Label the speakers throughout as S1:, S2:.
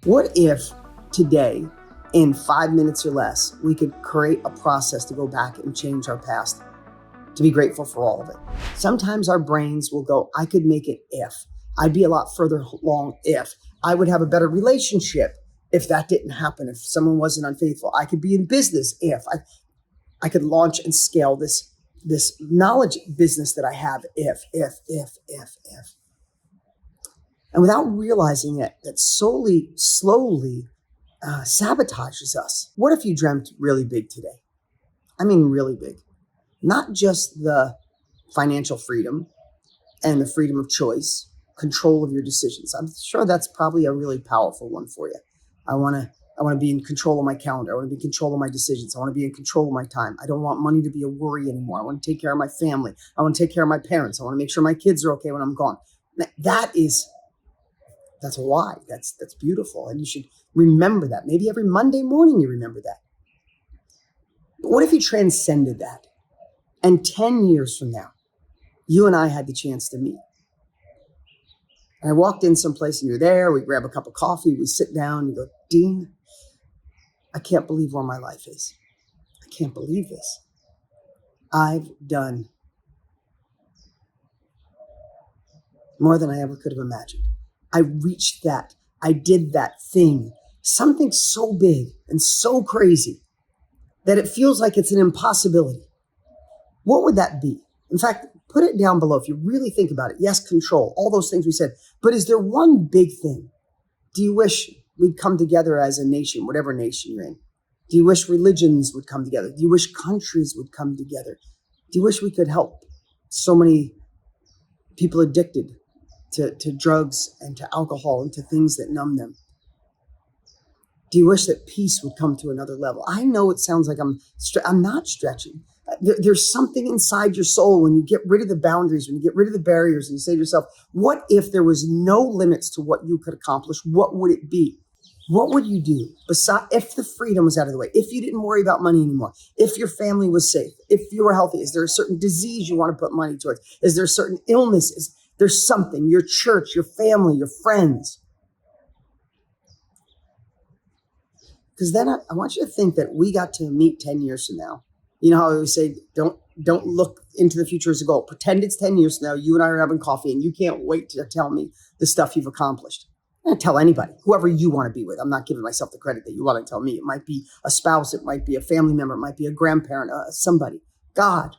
S1: What if today, in 5 minutes or less, we could create a process to go back and change our past, to be grateful for all of it? Sometimes our brains will go, I could make it if. I'd be a lot further along if. I would have a better relationship if that didn't happen, if someone wasn't unfaithful. I could be in business if. I could launch and scale this knowledge business that I have if. And without realizing it, that slowly sabotages us. What if you dreamt really big today? I mean, really big. Not just the financial freedom and the freedom of choice, control of your decisions. I'm sure that's probably a really powerful one for you. I want to be in control of my calendar. I want to be in control of my decisions. I want to be in control of my time. I don't want money to be a worry anymore. I want to take care of my family. I want to take care of my parents. I want to make sure my kids are okay when I'm gone. That's why. That's beautiful. And you should remember that. Maybe every Monday morning you remember that. But what if you transcended that? And 10 years from now, you and I had the chance to meet. And I walked in someplace and you're there. We grab a cup of coffee. We sit down. You go, Dean, I can't believe where my life is. I can't believe this. I've done more than I ever could have imagined. I reached that. I did that thing. Something so big and so crazy that it feels like it's an impossibility. What would that be? In fact, put it down below if you really think about it. Yes, control, all those things we said. But is there one big thing? Do you wish we'd come together as a nation, whatever nation you're in? Do you wish religions would come together? Do you wish countries would come together? Do you wish we could help so many people addicted to drugs and to alcohol and to things that numb them? Do you wish that peace would come to another level? I know it sounds like I'm not stretching. There's something inside your soul when you get rid of the boundaries, when you get rid of the barriers and you say to yourself, what if there was no limits to what you could accomplish? What would it be? What would you do if the freedom was out of the way, if you didn't worry about money anymore, if your family was safe, if you were healthy? Is there a certain disease you want to put money towards? Is there a certain illness? There's something, your church, your family, your friends. Because then I want you to think that we got to meet 10 years from now. You know how I always say, don't look into the future as a goal. Pretend it's 10 years from now. You and I are having coffee and you can't wait to tell me the stuff you've accomplished. I'm going to tell anybody, whoever you want to be with. I'm not giving myself the credit that you want to tell me. It might be a spouse. It might be a family member. It might be a grandparent, somebody. God.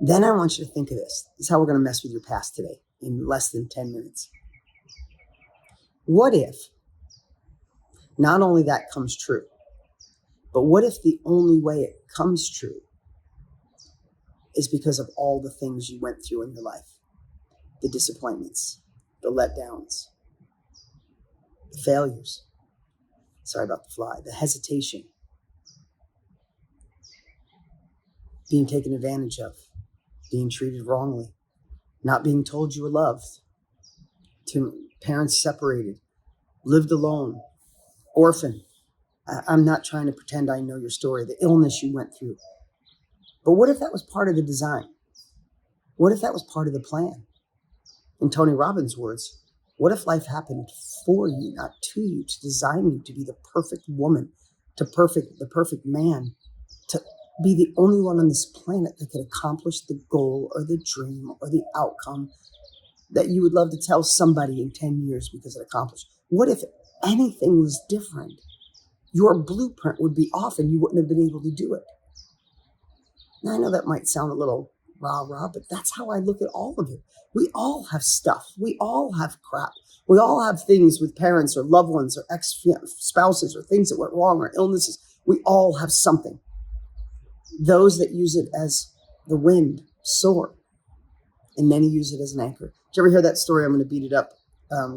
S1: Then I want you to think of this. This is how we're going to mess with your past today in less than 10 minutes. What if not only that comes true, but what if the only way it comes true is because of all the things you went through in your life? The disappointments, the letdowns, the failures. Sorry about the fly. The hesitation. Being taken advantage of. Being treated wrongly. Not being told you were loved. Parents separated. Lived alone. Orphan. I'm not trying to pretend I know your story, the illness you went through. But what if that was part of the design? What if that was part of the plan? In Tony Robbins' words, what if life happened for you, not to you, to design you to be the perfect woman, the perfect man, to be the only one on this planet that could accomplish the goal or the dream or the outcome that you would love to tell somebody in 10 years because it accomplished? What if anything was different? Your blueprint would be off and you wouldn't have been able to do it. Now, I know that might sound a little rah-rah, but that's how I look at all of it. We all have stuff. We all have crap. We all have things with parents or loved ones or ex-spouses or things that went wrong or illnesses. We all have something. Those that use it as the wind soar, and many use it as an anchor. Did you ever hear that story? I'm going to beat it up,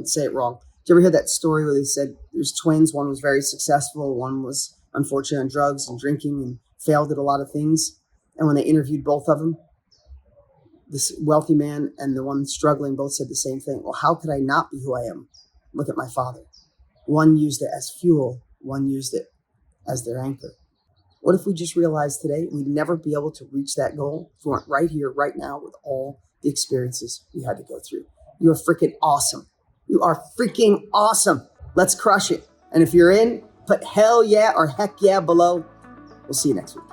S1: say it wrong. Did you ever hear that story where they said there's twins? One was very successful. One was unfortunate on drugs and drinking and failed at a lot of things. And when they interviewed both of them, this wealthy man and the one struggling both said the same thing. Well, how could I not be who I am? Look at my father. One used it as fuel. One used it as their anchor. What if we just realized today we'd never be able to reach that goal if we weren't right here, right now with all the experiences we had to go through? You're freaking awesome. You are freaking awesome. Let's crush it. And if you're in, put hell yeah or heck yeah below. We'll see you next week.